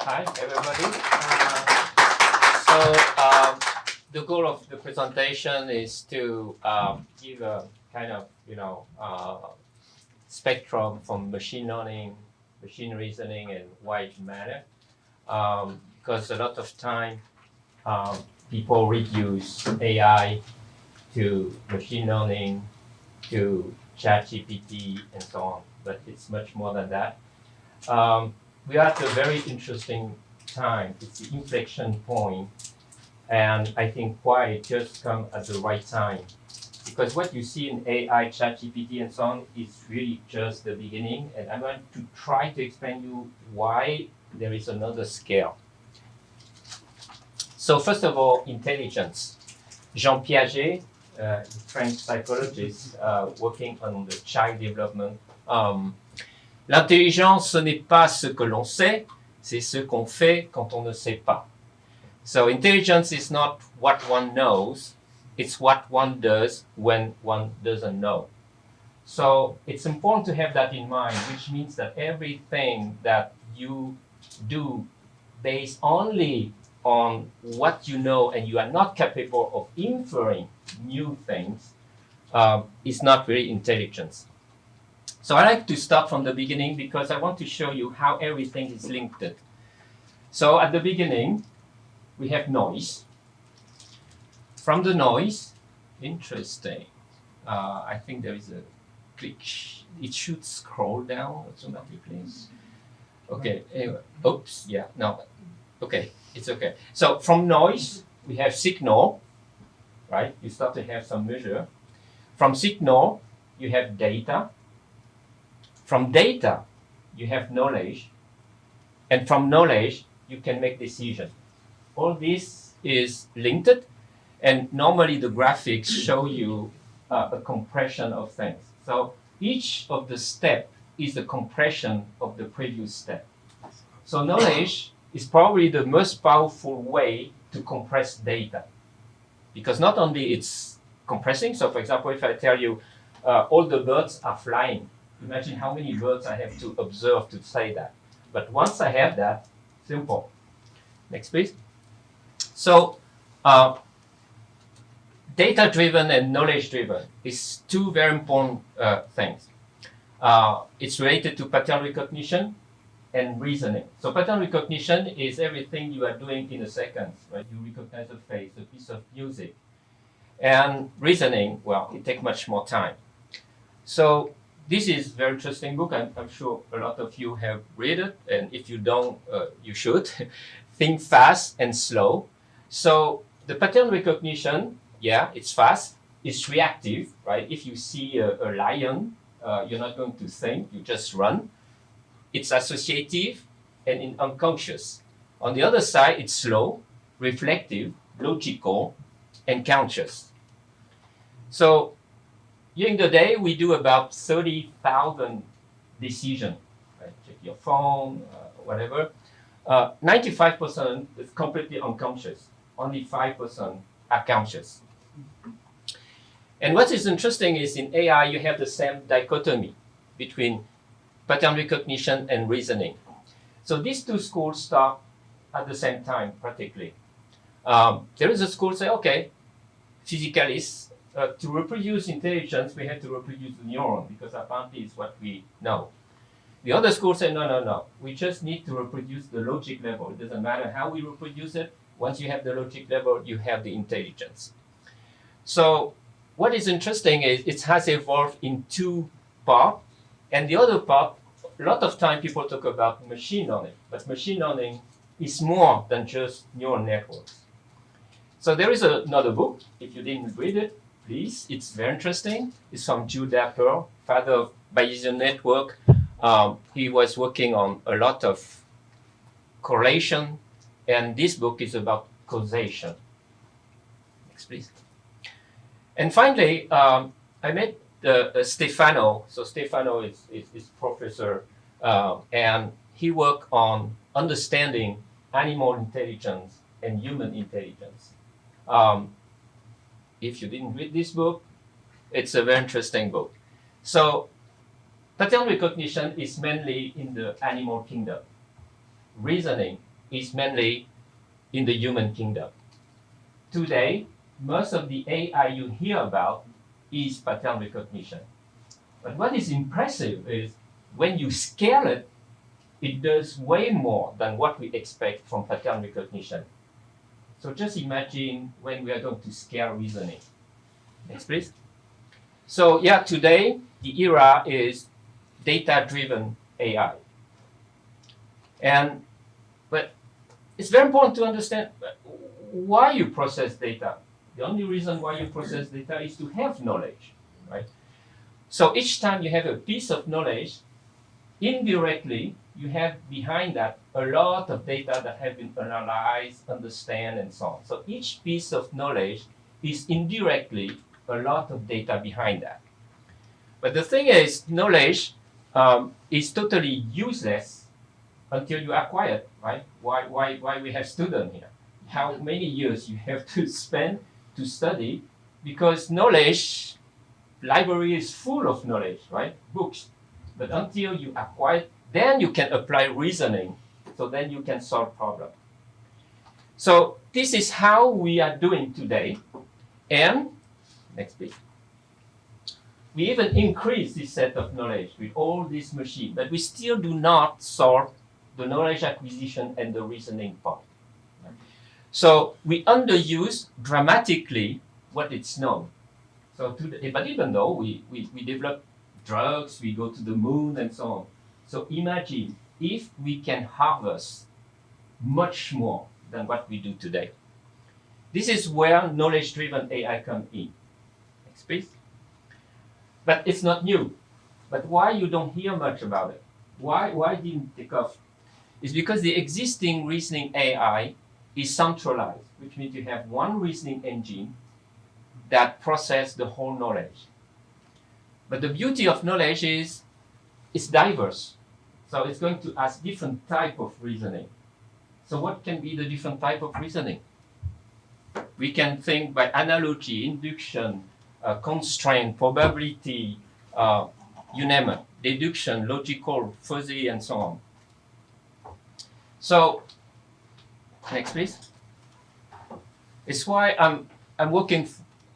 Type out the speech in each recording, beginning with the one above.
Hi, everybody. So the goal of the presentation is to give a kind of, spectrum from machine learning, machine reasoning, and why it matters. Because a lot of time people reduce AI to machine learning, to ChatGPT, and so on. But it's much more than that. We are at a very interesting time. It's the inflection point, and I think Kwaai just come at the right time, because what you see in AI, ChatGPT, and so on is really just the beginning. And I'm going to try to explain you why there is another scale. So first of all, intelligence. Jean Piaget, French psychologist, working on the child development. L'intelligence, ce n'est pas ce que l'on sait, c'est ce qu'on fait quand on ne sait pas. So intelligence is not what one knows, it's what one does when one doesn't know. So it's important to have that in mind, which means that everything that you do based only on what you know and you are not capable of inferring new things is not really intelligence. So I like to start from the beginning because I want to show you how everything is linked. So at the beginning, we have noise. From the noise, interesting. I think there is a click. It should scroll down automatically. Okay, anyway. Oops, yeah, no. Okay, it's okay. So from noise, we have signal, right? You start to have some measure. From signal, you have data. From data, you have knowledge, and from knowledge, you can make decisions. All this is linked, and normally the graphics show you a compression of things. So each of the step is a compression of the previous step. So knowledge is probably the most powerful way to compress data, because not only it's compressing. So for example, if I tell you all the birds are flying, imagine how many birds I have to observe to say that. But once I have that, simple. Next, please. So data-driven and knowledge-driven is two very important things. It's related to pattern recognition and reasoning. So pattern recognition is everything you are doing in a second, right? You recognize a face, a piece of music. And reasoning, well, it takes much more time. So this is a very interesting book. I'm sure a lot of you have read it, and if you don't, you should. Think fast and slow. So the pattern recognition, yeah, it's fast. It's reactive, right? If you see a lion, you're not going to think, you just run. It's associative and unconscious. On the other side, it's slow, reflective, logical, and conscious. So during the day, we do about 30,000 decisions. Right? Check your phone, whatever. 95% is completely unconscious. Only 5% are conscious. And what is interesting is in AI, you have the same dichotomy between pattern recognition and reasoning. So these two schools start at the same time, practically. There is a school say, okay, physicalists, to reproduce intelligence, we have to reproduce the neuron, because apparently it's what we know. The other school say, no. We just need to reproduce the logic level. It doesn't matter how we reproduce it. Once you have the logic level, you have the intelligence. So what is interesting is it has evolved in two parts. And the other part, a lot of time people talk about machine learning. But machine learning is more than just neural networks. So there is another book. If you didn't read it, please. It's very interesting. It's from Judah Pearl, father of Bayesian network. He was working on a lot of correlation, and this book is about causation. Next, please. And finally, I met Stefano. So Stefano is professor, and he worked on understanding animal intelligence and human intelligence. If you didn't read this book, it's a very interesting book. So pattern recognition is mainly in the animal kingdom. Reasoning is mainly in the human kingdom. Today, most of the AI you hear about is pattern recognition. But what is impressive is when you scale it, it does way more than what we expect from pattern recognition. So just imagine when we are going to scale reasoning. Next, please. So yeah, today the era is data-driven AI. But it's very important to understand why you process data. The only reason why you process data is to have knowledge, right? So each time you have a piece of knowledge, indirectly, you have behind that a lot of data that have been analyzed, understand, and so on. So each piece of knowledge is indirectly a lot of data behind that. But the thing is, knowledge is totally useless until you acquire it, right? Why we have students here? How many years you have to spend to study? Because knowledge, library is full of knowledge, right? Books. But until you acquire it, then you can apply reasoning. So then you can solve problems. So this is how we are doing today. And, next please. We even increase this set of knowledge with all this machine, but we still do not solve the knowledge acquisition and the reasoning part. So we underuse dramatically what is known. So but even though we develop drugs, we go to the moon and so on. So imagine if we can harvest much more than what we do today. This is where knowledge-driven AI comes in. Next, please. But it's not new. But why you don't hear much about it? Why didn't it take off? It's because the existing reasoning AI is centralized, which means you have one reasoning engine that processes the whole knowledge. But the beauty of knowledge is it's diverse. So it's going to ask different type of reasoning. So what can be the different type of reasoning? We can think by analogy, induction, constraint, probability, you name it, deduction, logical, fuzzy, and so on. So, next please. It's why I'm working,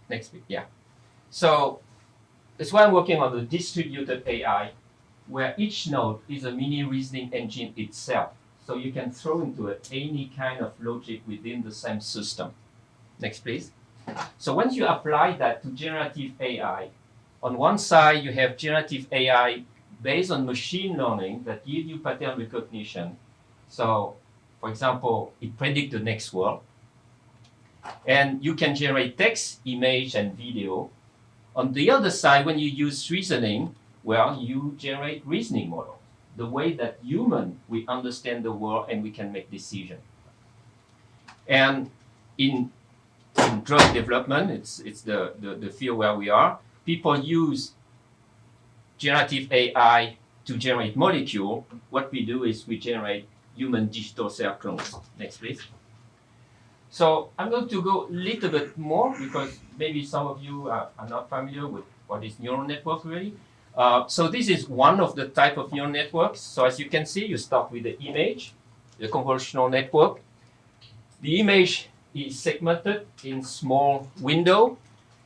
next week, yeah. So, it's why I'm working on the distributed AI, where each node is a mini reasoning engine itself. So you can throw into it any kind of logic within the same system. Next, please. So once you apply that to generative AI, on one side you have generative AI based on machine learning that give you pattern recognition. So, for example, it predicts the next world. And you can generate text, image, and video. On the other side, when you use reasoning, well, you generate reasoning models, the way that human, we understand the world and we can make decisions. And in drug development, it's the field where we are. People use generative AI to generate molecule. What we do is we generate human digital cell clones. Next, please. So I'm going to go a little bit more because maybe some of you are not familiar with what is neural network really. So this is one of the type of neural networks. So as you can see, you start with the image, the convolutional network. The image is segmented in small window,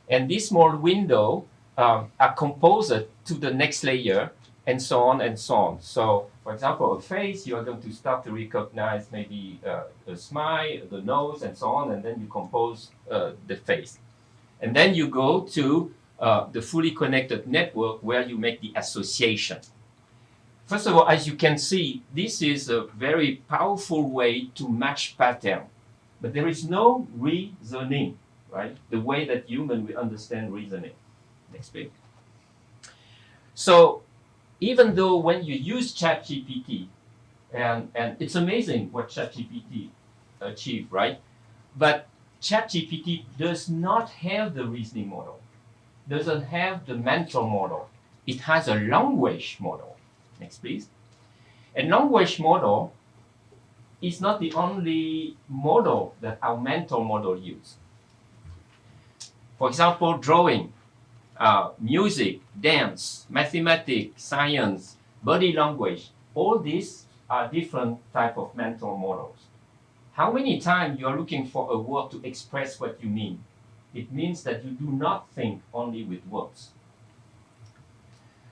and this small window are composed to the next layer, and so on and so on. So, for example, a face, you are going to start to recognize maybe a smile, the nose, and so on, and then you compose the face. And then you go to the fully connected network where you make the association. First of all, as you can see, this is a very powerful way to match pattern. But there is no reasoning, right? The way that human will understand reasoning. Next page. So even though when you use ChatGPT, and it's amazing what ChatGPT achieved, right? But ChatGPT does not have the reasoning model, doesn't have the mental model. It has a language model. Next, please. And language model is not the only model that our mental model use. For example, drawing, music, dance, mathematics, science, body language, all these are different type of mental models. how many times you are looking for a word to express what you mean? It means that you do not think only with words.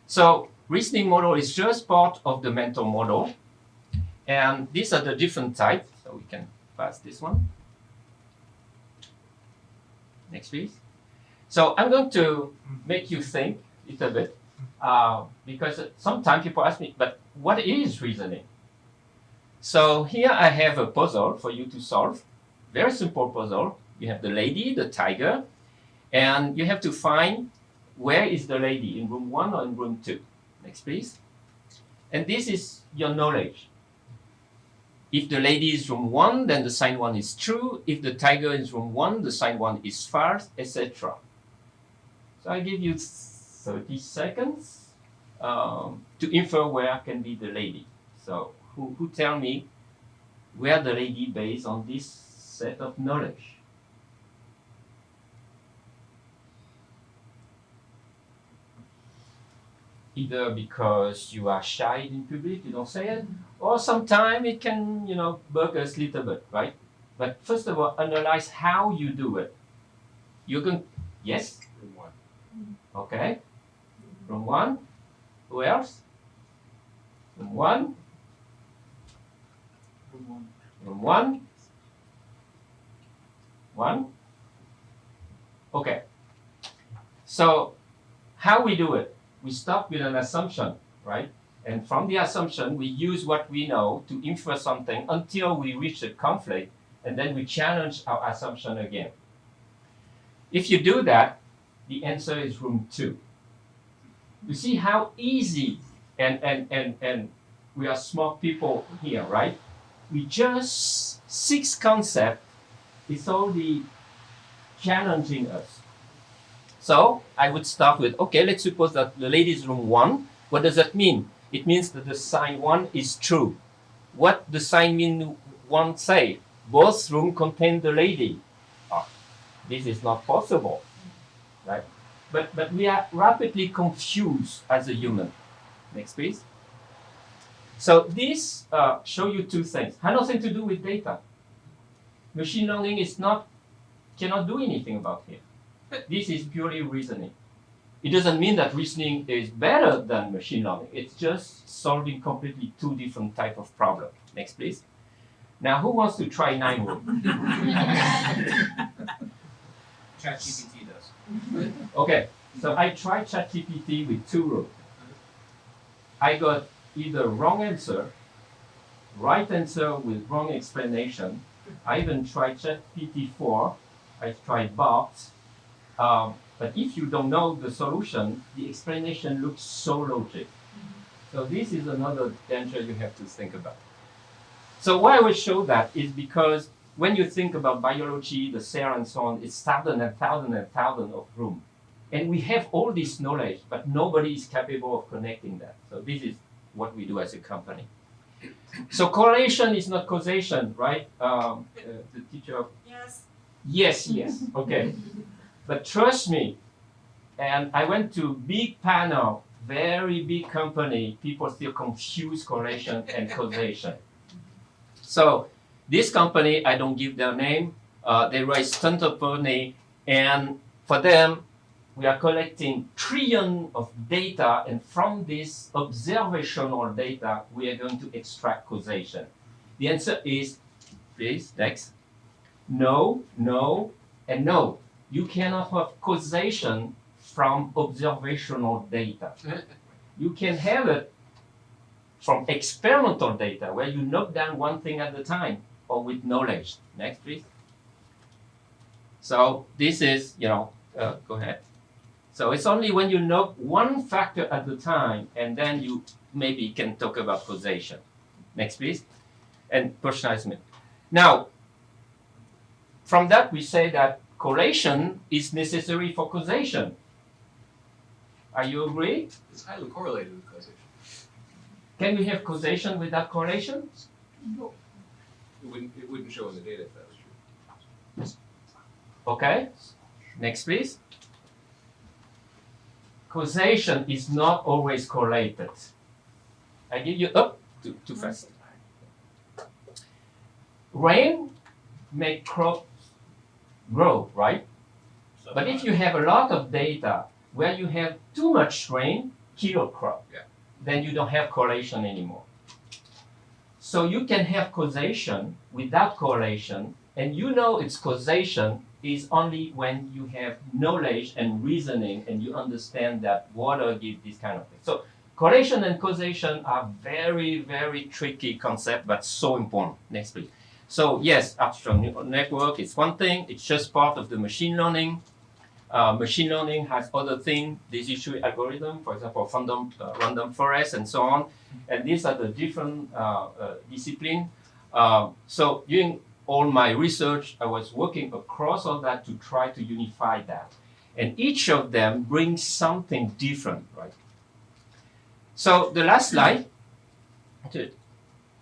So reasoning model is just part of the mental model. And these are the different types. So we can pass this one. Next, please. So I'm going to make you think a little bit, because sometimes people ask me, but what is reasoning? So here I have a puzzle for you to solve. Very simple puzzle. You have the lady, the tiger, and you have to find where is the lady, in room 1 or in room 2. Next, please. And this is your knowledge. If the lady is room 1, then the sign 1 is true. If the tiger is room 1, the sign 1 is false, etc. So I give you 30 seconds to infer where can be the lady. So who tell me where the lady based on this set of knowledge? Either because you are shy in public, you don't say it, or sometimes it can, bug us a little bit, right? But first of all, analyze how you do it. You can, yes? Room 1. Okay. Room 1. Who else? Room 1. Room 1. 1. Okay. So, how we do it? We start with an assumption, right? And from the assumption, we use what we know to infer something until we reach a conflict, and then we challenge our assumption again. If you do that, the answer is room 2. You see how easy, and we are smart people here, right? We just 6 concepts, it's already challenging us. So I would start with, okay, let's suppose that the lady is room 1. What does that mean? It means that the sign 1 is true. What the sign mean 1 say? Both rooms contain the lady. Oh, this is not possible, right? But we are rapidly confused as a human. Next, please. So this show you 2 things. Has nothing to do with data. Machine learning cannot do anything about it. This is purely reasoning. It doesn't mean that reasoning is better than machine learning. It's just solving completely 2 different types of problems. Next, please. Now, who wants to try 9 rooms? ChatGPT does. Okay, so I tried ChatGPT with 2 rooms. I got either wrong answer, right answer with wrong explanation. I even tried ChatGPT 4. I tried bots. But if you don't know the solution, the explanation looks so logic. So this is another danger you have to think about. So why I will show that is because when you think about biology, the cell and so on, it's thousands and thousands and thousands of rooms. And we have all this knowledge, but nobody is capable of connecting that. So this is what we do as a company. So correlation is not causation, right? The teacher. Yes. Yes. Okay. But trust me, and I went to big panel, very big company, people still confuse correlation and causation. So this company, I don't give their name, they raise tons of money, and for them, we are collecting trillions of data, and from this observational data, we are going to extract causation. The answer is, please, next, no, no, and no. You cannot have causation from observational data. You can have it from experimental data, where you knock down one thing at a time, or with knowledge. Next, please. So this is, go ahead. So it's only when you knock one factor at a time, and then you maybe can talk about causation. Next, please. And personalization. Now, from that, we say that correlation is necessary for causation. Are you agree? It's highly correlated with causation. Can we have causation without correlation? No. It wouldn't show in the data if that was true. Okay. Next, please. Causation is not always correlated. I give you too fast. Rain make crops grow, right? But if you have a lot of data where you have too much rain, kill a crop, then you don't have correlation anymore. So you can have causation without correlation, and you know it's causation is only when you have knowledge and reasoning and you understand that water gives this kind of thing. So correlation and causation are very, very tricky concept, but so important. Next, please. So yes, artificial neural network is one thing. It's just part of the machine learning. Machine learning has other things, decision tree algorithm, for example, random forest and so on. And these are the different disciplines. So during all my research, I was working across all that to try to unify that. And each of them brings something different, right? So the last slide,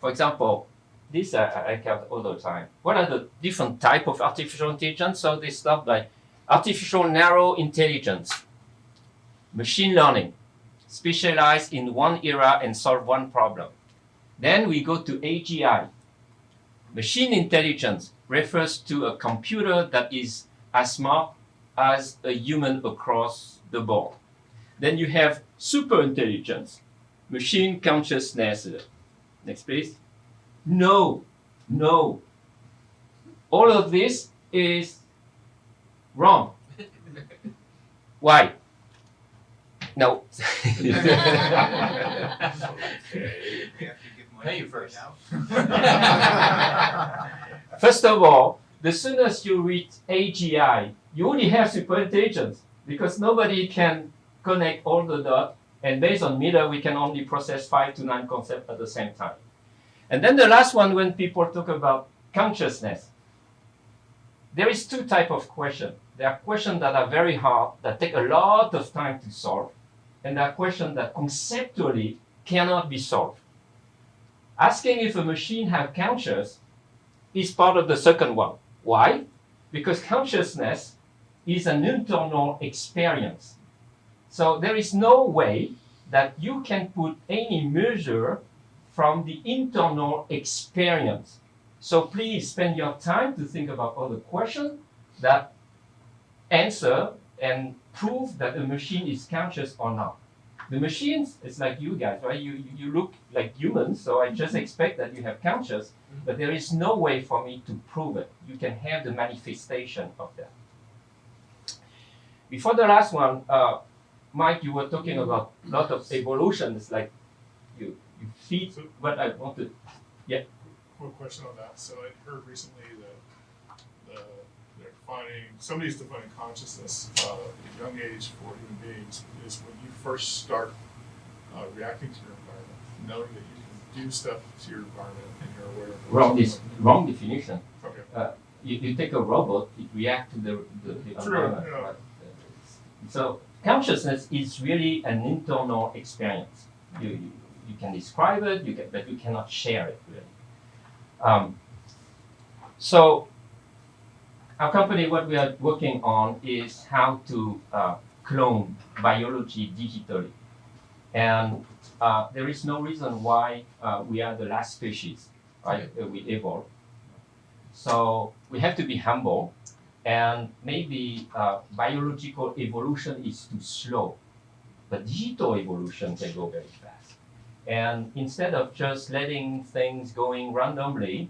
for example, this I count all the time. What are the different type of artificial intelligence? So they start like artificial narrow intelligence, machine learning, specialize in one area and solve one problem. Then we go to AGI. Machine intelligence refers to a computer that is as smart as a human across the board. Then you have super intelligence, machine consciousness. Next, please. No. All of this is wrong. Why? No. Pay you first. First of all, the soonest you reach AGI, you only have super intelligence because nobody can connect all the dots, and based on Miller, we can only process 5 to 9 concepts at the same time. And then the last one, when people talk about consciousness, there is two types of questions. There are questions that are very hard, that take a lot of time to solve, and there are questions that conceptually cannot be solved. Asking if a machine has consciousness is part of the second one. Why? Because consciousness is an internal experience. So there is no way that you can put any measure from the internal experience. So please spend your time to think about all the questions that answer and prove that the machine is conscious or not. The machines, it's like you guys, right? You look like humans, so I just expect that you have conscious, but there is no way for me to prove it. You can have the manifestation of that. Before the last one, Mike, you were talking about a lot of evolution. It's like you feed what I wanted. Yeah. Quick question on that. So I heard recently that they're somebody's defining consciousness at a young age for human beings is when you first start reacting to your environment, knowing that you can do stuff to your environment and you're aware of Wrong definition. Okay. You take a robot, it reacts to the True, environment. yeah. Right? So consciousness is really an internal experience. You can describe it, but you cannot share it really. So our company, what we are working on is how to clone biology digitally. And there is no reason why we are the last species, right? We evolved. So we have to be humble, and maybe biological evolution is too slow, but digital evolution can go very fast. And instead of just letting things going randomly,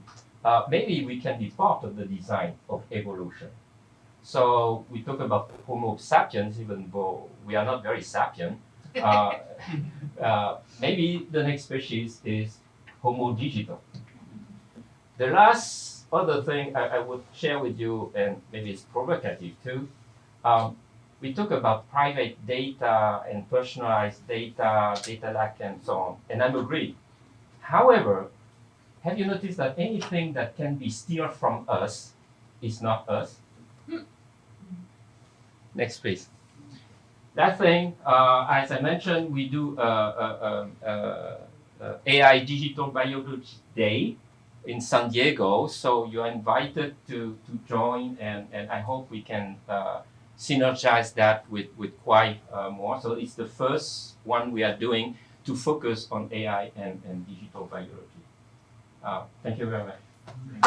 maybe we can be part of the design of evolution. So we talk about Homo sapiens, even though we are not very sapient. Maybe the next species is Homo digital. The last other thing I would share with you, and maybe it's provocative too, we talk about private data and personalized data, data lack, and so on, and I'm agree. However, have you noticed that anything that can be steered from us is not us? Next, please. That thing, as I mentioned, we do AI Digital Biology Day in San Diego, so you're invited to join, and I hope we can synergize that with Kwaai more. So it's the first one we are doing to focus on AI and digital biology. Thank you very much.